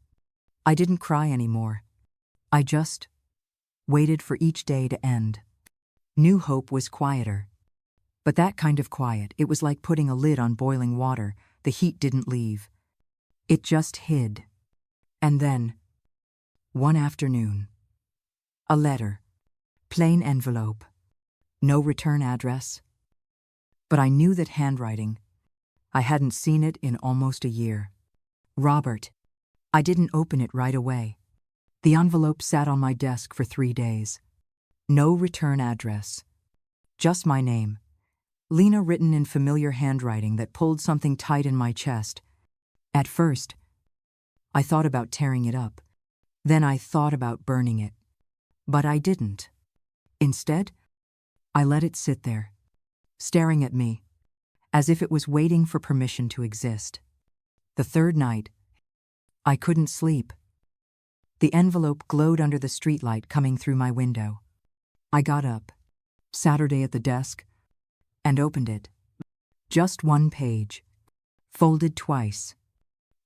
I didn't cry anymore. I just waited for each day to end. New Hope was quieter. But that kind of quiet, it was like putting a lid on boiling water. The heat didn't leave. It just hid. And then, one afternoon, a letter. Plain envelope. No return address. But I knew that handwriting. I hadn't seen it in almost a year. Robert. I didn't open it right away. The envelope sat on my desk for 3 days. No return address. Just my name. Lena written in familiar handwriting that pulled something tight in my chest. At first, I thought about tearing it up. Then I thought about burning it. But I didn't. Instead, I let it sit there, staring at me, as if it was waiting for permission to exist. The third night, I couldn't sleep. The envelope glowed under the streetlight coming through my window. I got up, Saturday at the desk, and opened it. Just one page, folded twice,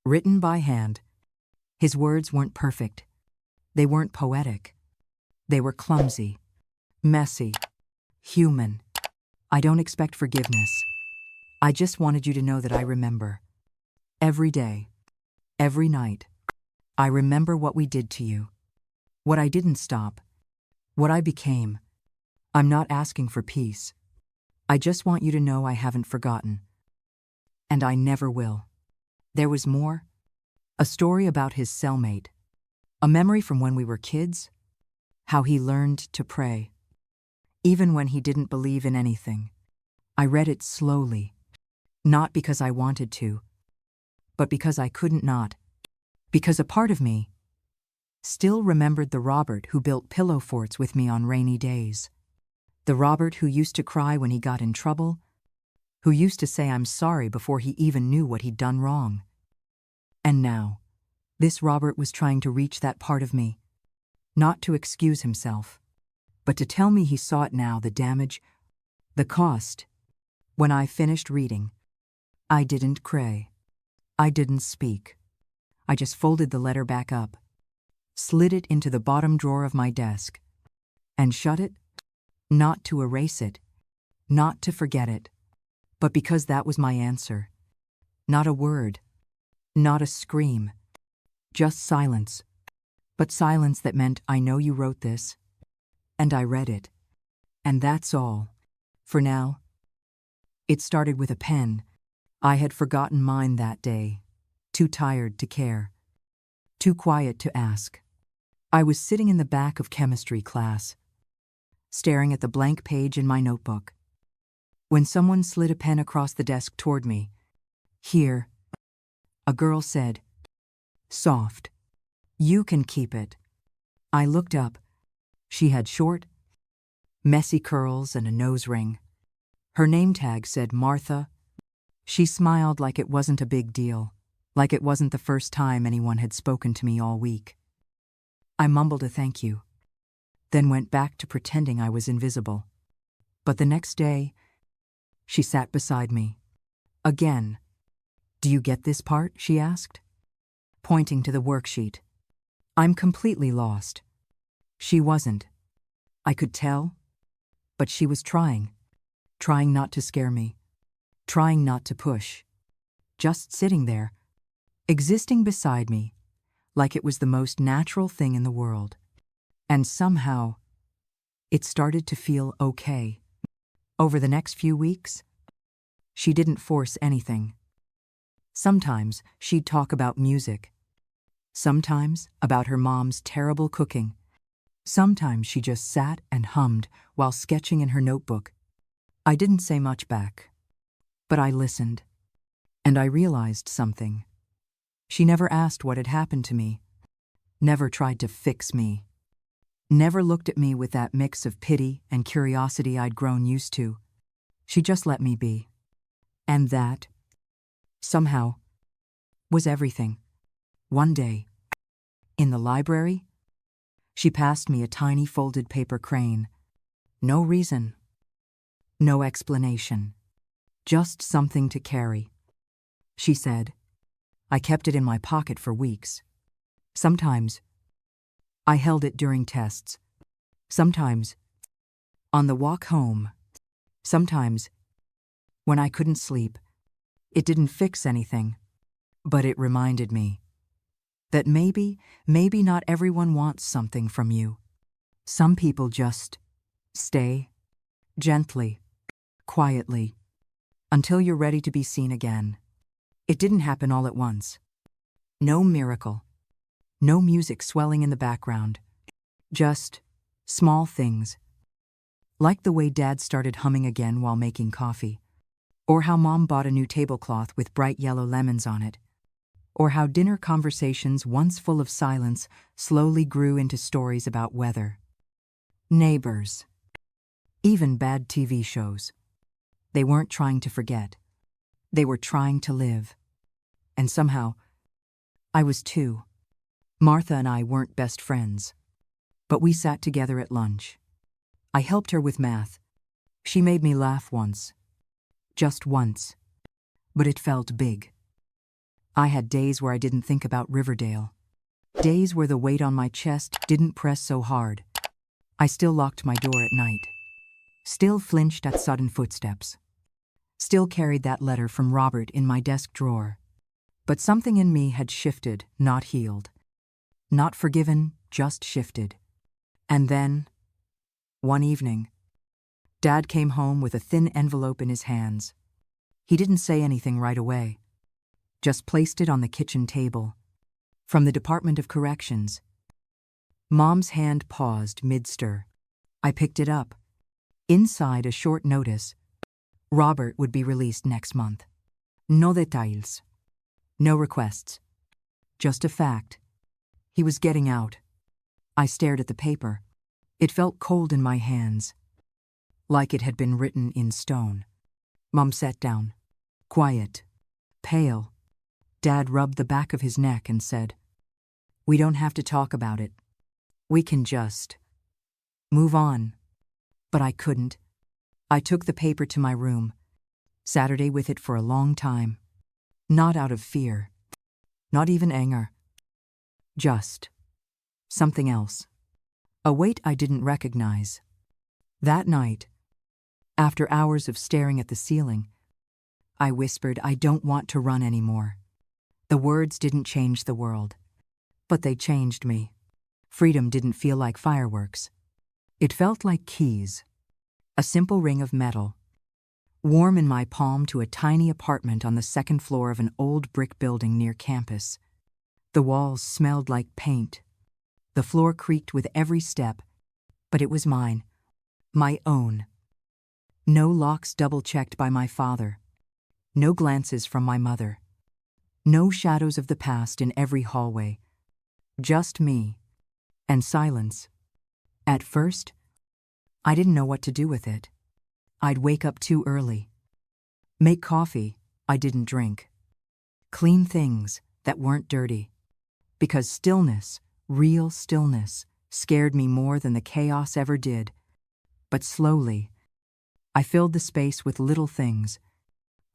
written by hand. His words weren't perfect. They weren't poetic. They were clumsy, messy, human. I don't expect forgiveness. I just wanted you to know that I remember. Every day, every night, I remember what we did to you. What I didn't stop. What I became. I'm not asking for peace. I just want you to know I haven't forgotten. And I never will. There was more. A story about his cellmate. A memory from when we were kids. How he learned to pray. Even when he didn't believe in anything. I read it slowly. Not because I wanted to, but because I couldn't not. Because a part of me still remembered the Robert who built pillow forts with me on rainy days. The Robert who used to cry when he got in trouble, who used to say I'm sorry before he even knew what he'd done wrong. And now, this Robert was trying to reach that part of me, not to excuse himself, but to tell me he saw it now, the damage, the cost. When I finished reading, I didn't cry. I didn't speak. I just folded the letter back up, slid it into the bottom drawer of my desk, and shut it, not to erase it, not to forget it, but because that was my answer. Not a word, not a scream, just silence, but silence that meant I know you wrote this, and I read it, and that's all, for now. It started with a pen. I had forgotten mine that day, too tired to care, too quiet to ask. I was sitting in the back of chemistry class, staring at the blank page in my notebook, when someone slid a pen across the desk toward me. Here, a girl said, soft, you can keep it. I looked up. She had short, messy curls and a nose ring. Her name tag said Martha. She smiled like it wasn't a big deal, like it wasn't the first time anyone had spoken to me all week. I mumbled a thank you, then went back to pretending I was invisible. But the next day, she sat beside me. Again. Do you get this part? She asked, pointing to the worksheet. I'm completely lost. She wasn't. I could tell, but she was trying not to scare me, trying not to push, just sitting there, existing beside me, like it was the most natural thing in the world. And somehow, it started to feel okay. Over the next few weeks, she didn't force anything. Sometimes she'd talk about music. Sometimes about her mom's terrible cooking. Sometimes she just sat and hummed while sketching in her notebook. I didn't say much back, but I listened, and I realized something. She never asked what had happened to me, never tried to fix me, never looked at me with that mix of pity and curiosity I'd grown used to. She just let me be. And that, somehow, was everything. One day, in the library, she passed me a tiny folded paper crane. No reason. No explanation. Just something to carry. She said. I kept it in my pocket for weeks. Sometimes, I held it during tests. Sometimes, on the walk home. Sometimes, when I couldn't sleep. It didn't fix anything, but it reminded me that maybe not everyone wants something from you. Some people just stay, gently, quietly, until you're ready to be seen again. It didn't happen all at once. No miracle. No music swelling in the background. Just small things. Like the way Dad started humming again while making coffee. Or how Mom bought a new tablecloth with bright yellow lemons on it. Or how dinner conversations, once full of silence, slowly grew into stories about weather, neighbors, even bad TV shows. They weren't trying to forget. They were trying to live. And somehow, I was too. Martha and I weren't best friends, but we sat together at lunch. I helped her with math. She made me laugh once. Just once. But it felt big. I had days where I didn't think about Riverdale. Days where the weight on my chest didn't press so hard. I still locked my door at night. Still flinched at sudden footsteps. Still carried that letter from Robert in my desk drawer. But something in me had shifted, not healed. Not forgiven, just shifted. And then, one evening, Dad came home with a thin envelope in his hands. He didn't say anything right away. Just placed it on the kitchen table. From the Department of Corrections. Mom's hand paused mid-stir. I picked it up. Inside a short notice. Robert would be released next month. No details. No requests. Just a fact. He was getting out. I stared at the paper. It felt cold in my hands. Like it had been written in stone. Mom sat down. Quiet. Pale. Dad rubbed the back of his neck and said, "We don't have to talk about it. We can just move on." But I couldn't. I took the paper to my room. Saturday with it for a long time. Not out of fear. Not even anger. Just something else. A weight I didn't recognize. That night, after hours of staring at the ceiling, I whispered, "I don't want to run anymore." The words didn't change the world. But they changed me. Freedom didn't feel like fireworks. It felt like keys. A simple ring of metal. Warm in my palm to a tiny apartment on the second floor of an old brick building near campus. The walls smelled like paint. The floor creaked with every step. But it was mine. My own. No locks double-checked by my father. No glances from my mother. No shadows of the past in every hallway. Just me. And silence. At first, I didn't know what to do with it. I'd wake up too early. Make coffee I didn't drink. Clean things that weren't dirty. Because stillness, real stillness, scared me more than the chaos ever did. But slowly, I filled the space with little things.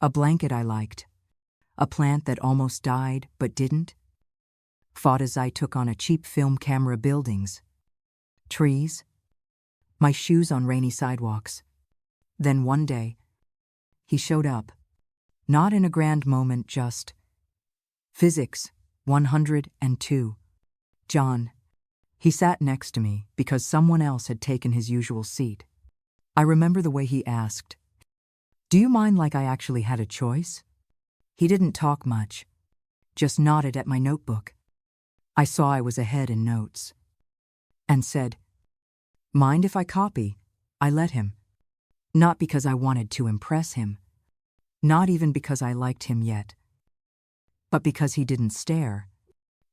A blanket I liked. A plant that almost died but didn't. Photos I took on a cheap film camera, buildings. Trees. My shoes on rainy sidewalks. Then one day, he showed up. Not in a grand moment, just Physics 102. John. He sat next to me because someone else had taken his usual seat. I remember the way he asked, "Do you mind, like I actually had a choice?" He didn't talk much, just nodded at my notebook. I saw I was ahead in notes. And said, "Mind if I copy?" I let him. Not because I wanted to impress him. Not even because I liked him yet. But because he didn't stare.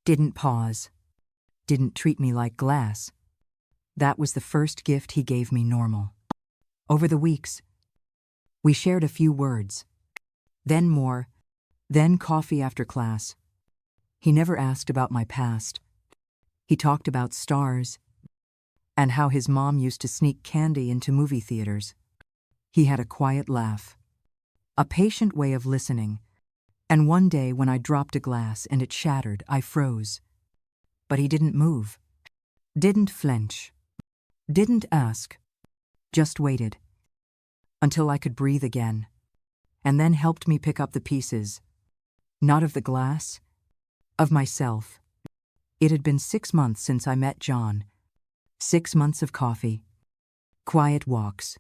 Didn't pause. Didn't treat me like glass. That was the first gift he gave me normal. Over the weeks, we shared a few words. Then more. Then coffee after class. He never asked about my past. He talked about stars and how his mom used to sneak candy into movie theaters. He had a quiet laugh, a patient way of listening, and one day when I dropped a glass and it shattered, I froze. But he didn't move, didn't flinch, didn't ask, just waited until I could breathe again, and then helped me pick up the pieces. Not of the glass, of myself. It had been 6 months since I met John. 6 months of coffee, quiet walks,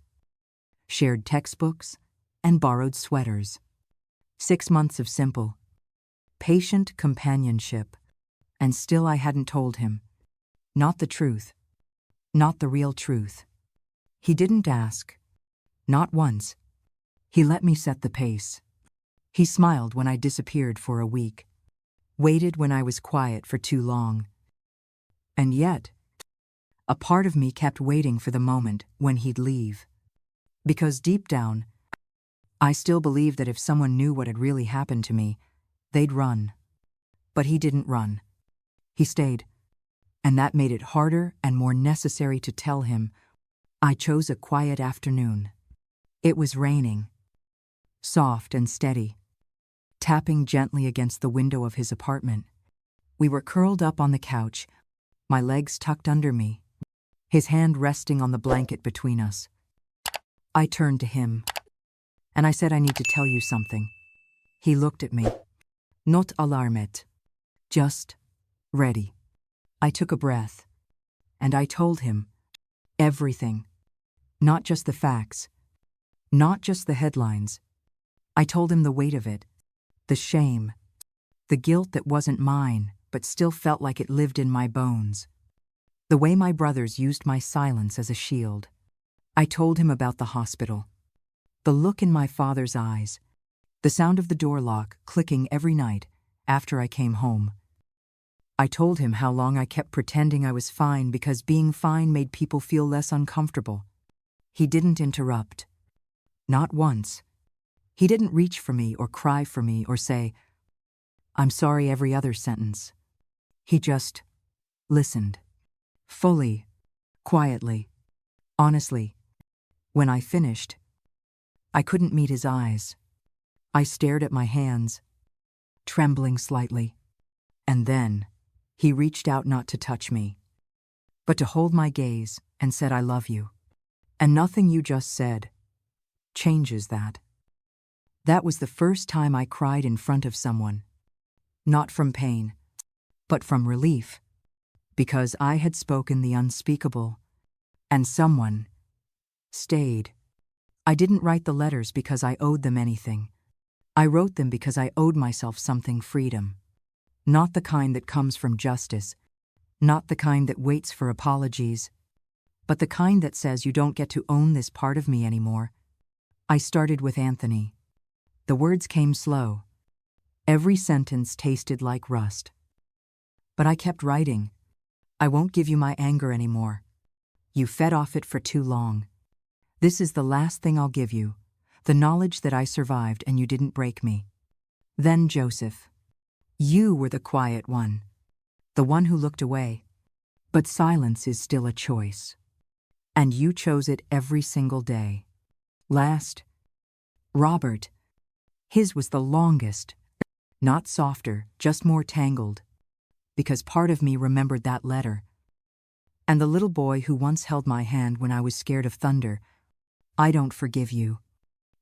shared textbooks, and borrowed sweaters. 6 months of simple, patient companionship. And still I hadn't told him. Not the truth. Not the real truth. He didn't ask. Not once. He let me set the pace. He smiled when I disappeared for a week. Waited when I was quiet for too long. And yet, a part of me kept waiting for the moment when he'd leave. Because deep down, I still believed that if someone knew what had really happened to me, they'd run. But he didn't run. He stayed. And that made it harder and more necessary to tell him. I chose a quiet afternoon. It was raining. Soft and steady. tapping gently against the window of his apartment. We were curled up on the couch, my legs tucked under me, his hand resting on the blanket between us. I turned to him, and I said, "I need to tell you something." He looked at me. Not alarmed. Just ready. I took a breath, and I told him everything. Not just the facts, not just the headlines. I told him the weight of it, the shame, the guilt that wasn't mine, but still felt like it lived in my bones. The way my brothers used my silence as a shield. I told him about the hospital, the look in my father's eyes, the sound of the door lock clicking every night after I came home. I told him how long I kept pretending I was fine because being fine made people feel less uncomfortable. He didn't interrupt. Not once. He didn't reach for me or cry for me or say, "I'm sorry," every other sentence. He just listened. Fully, quietly, honestly. When I finished, I couldn't meet his eyes. I stared at my hands, trembling slightly. And then, he reached out not to touch me, but to hold my gaze and said, "I love you. And nothing you just said changes that." That was the first time I cried in front of someone. Not from pain, but from relief. Because I had spoken the unspeakable, and someone stayed. I didn't write the letters because I owed them anything. I wrote them because I owed myself something: freedom. Not the kind that comes from justice, not the kind that waits for apologies, but the kind that says, "You don't get to own this part of me anymore." I started with Anthony. The words came slow. Every sentence tasted like rust. But I kept writing. "I won't give you my anger anymore. You fed off it for too long. This is the last thing I'll give you, the knowledge that I survived and you didn't break me." Then Joseph. You were the quiet one, the one who looked away. But silence is still a choice. And you chose it every single day. Last, Robert. His was the longest. Not softer, just more tangled. Because part of me remembered that letter. And the little boy who once held my hand when I was scared of thunder. I don't forgive you,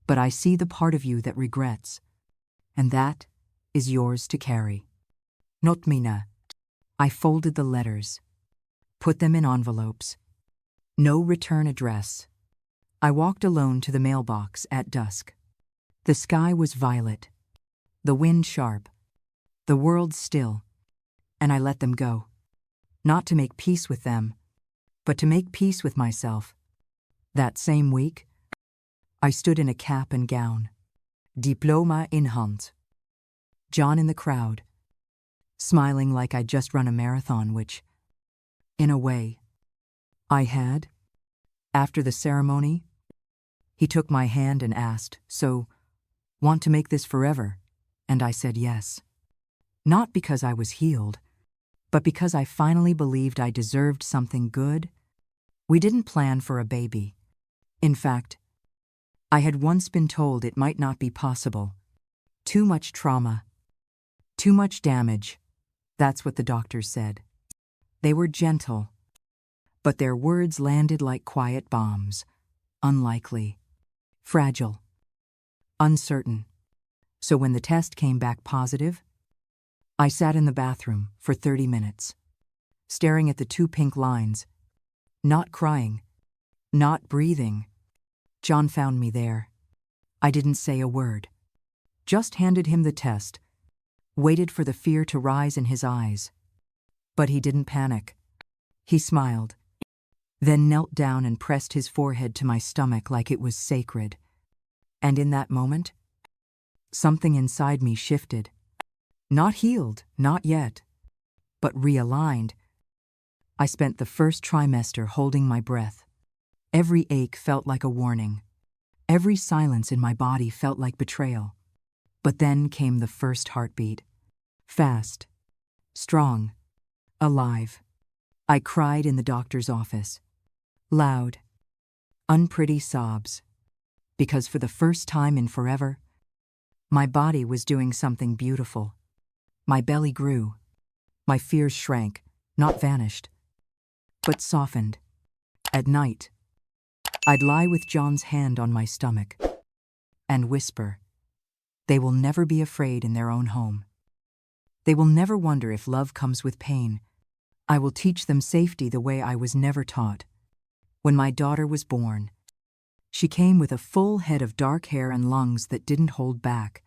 but I see the part of you that regrets. And that is yours to carry. Not mina. I folded the letters, put them in envelopes. No return address. I walked alone to the mailbox at dusk. The sky was violet, the wind sharp, the world still, and I let them go. Not to make peace with them, but to make peace with myself. That same week, I stood in a cap and gown, diploma in hand. John in the crowd, smiling like I'd just run a marathon, which, in a way, I had. After the ceremony, he took my hand and asked, "So, want to make this forever?" And I said yes. Not because I was healed, but because I finally believed I deserved something good. We didn't plan for a baby. In fact, I had once been told it might not be possible. Too much trauma. Too much damage. That's what the doctors said. They were gentle, but their words landed like quiet bombs. Unlikely. Fragile. Uncertain. So when the test came back positive, I sat in the bathroom for 30 minutes, staring at the 2 pink lines, not crying, not breathing. John found me there. I didn't say a word. Just handed him the test, waited for the fear to rise in his eyes. But he didn't panic. He smiled, then knelt down and pressed his forehead to my stomach like it was sacred. And in that moment, something inside me shifted. Not healed, not yet, but realigned. I spent the first trimester holding my breath. Every ache felt like a warning. Every silence in my body felt like betrayal. But then came the first heartbeat. Fast, strong, alive. I cried in the doctor's office. Loud, unpretty sobs. Because for the first time in forever, My body was doing something beautiful. My belly grew. My fears shrank, not vanished, but softened. At night, I'd lie with John's hand on my stomach and whisper, "They will never be afraid in their own home. They will never wonder if love comes with pain. I will teach them safety the way I was never taught." When my daughter was born, she came with a full head of dark hair and lungs that didn't hold back.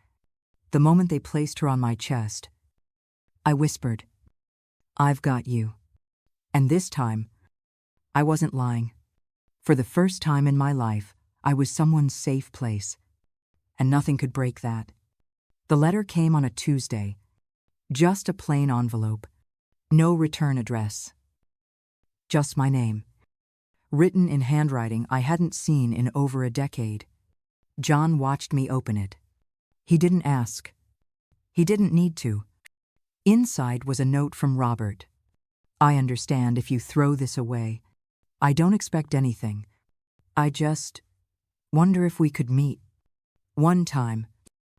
The moment they placed her on my chest, I whispered, "I've got you." And this time, I wasn't lying. For the first time in my life, I was someone's safe place, and nothing could break that. The letter came on a Tuesday, just a plain envelope, no return address. Just my name, written in handwriting I hadn't seen in over a decade. John watched me open it. He didn't ask. He didn't need to. Inside was a note from Robert. "I understand if you throw this away. I don't expect anything. I just wonder if we could meet. One time.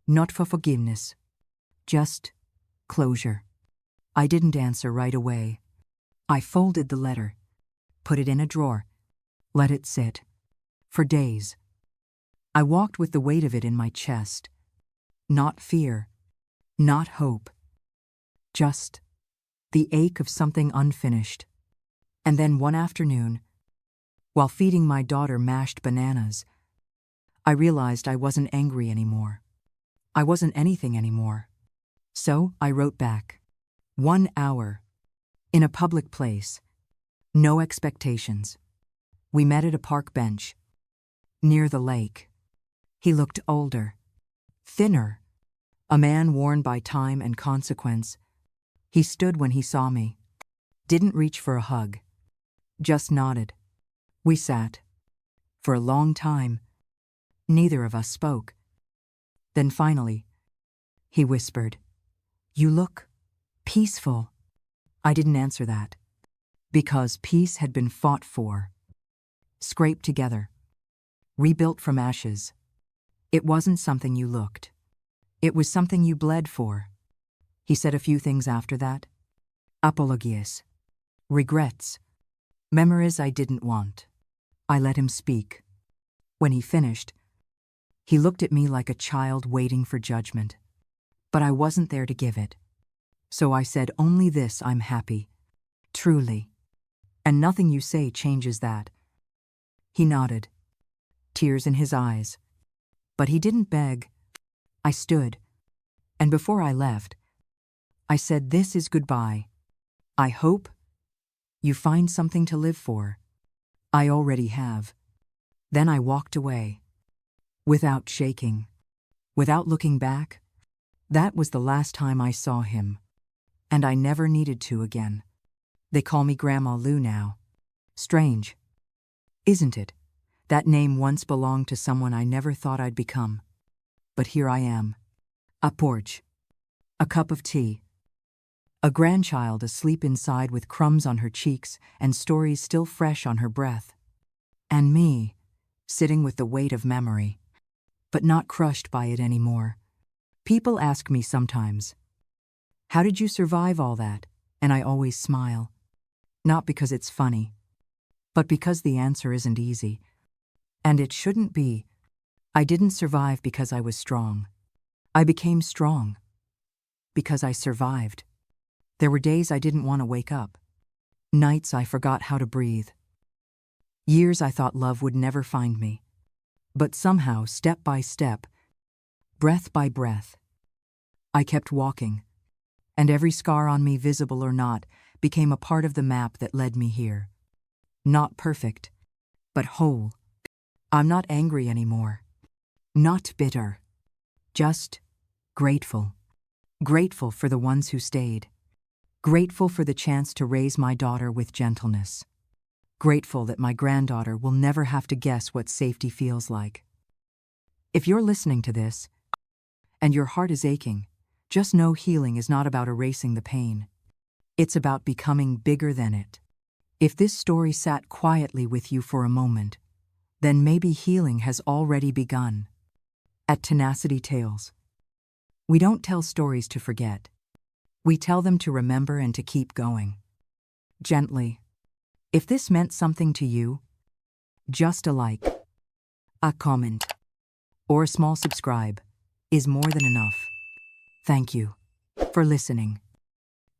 Not for forgiveness. Just closure." I didn't answer right away. I folded the letter, put it in a drawer, let it sit. For days. I walked with the weight of it in my chest. Not fear. Not hope. Just the ache of something unfinished. And then one afternoon, while feeding my daughter mashed bananas, I realized I wasn't angry anymore. I wasn't anything anymore. So I wrote back. 1 hour. In a public place. No expectations. We met at a park bench. Near the lake. He looked older. Thinner. A man worn by time and consequence. He stood when he saw me. Didn't reach for a hug. Just nodded. We sat. For a long time. Neither of us spoke. Then finally, he whispered, "You look peaceful." I didn't answer that. Because peace had been fought for. Scraped together. Rebuilt from ashes. It wasn't something you looked. It was something you bled for. He said a few things after that. Apologies. Regrets. Memories I didn't want. I let him speak. When he finished, he looked at me like a child waiting for judgment. But I wasn't there to give it. So I said only this: "I'm happy. Truly. And nothing you say changes that." He nodded. Tears in his eyes. But he didn't beg. I stood. And before I left, I said, "This is goodbye. I hope you find something to live for." I already have. Then I walked away. Without shaking. Without looking back. That was the last time I saw him. And I never needed to again. They call me Grandma Lou now. Strange. Isn't it? That name once belonged to someone I never thought I'd become. But here I am. A porch. A cup of tea. A grandchild asleep inside with crumbs on her cheeks and stories still fresh on her breath. And me, sitting with the weight of memory, but not crushed by it anymore. People ask me sometimes, "How did you survive all that?" And I always smile. Not because it's funny, but because the answer isn't easy. And it shouldn't be. I didn't survive because I was strong. I became strong because I survived. There were days I didn't want to wake up. Nights I forgot how to breathe. Years I thought love would never find me. But somehow, step by step, breath by breath, I kept walking. And every scar on me, visible or not, became a part of the map that led me here. Not perfect, but whole. I'm not angry anymore. Not bitter. Just grateful. Grateful for the ones who stayed. Grateful for the chance to raise my daughter with gentleness. Grateful that my granddaughter will never have to guess what safety feels like. If you're listening to this, and your heart is aching, just know healing is not about erasing the pain. It's about becoming bigger than it. If this story sat quietly with you for a moment, then maybe healing has already begun. At Tenacity Tales. We don't tell stories to forget. We tell them to remember and to keep going. Gently. If this meant something to you, just a like, a comment, or a small subscribe is more than enough. Thank you for listening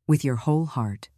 with your whole heart.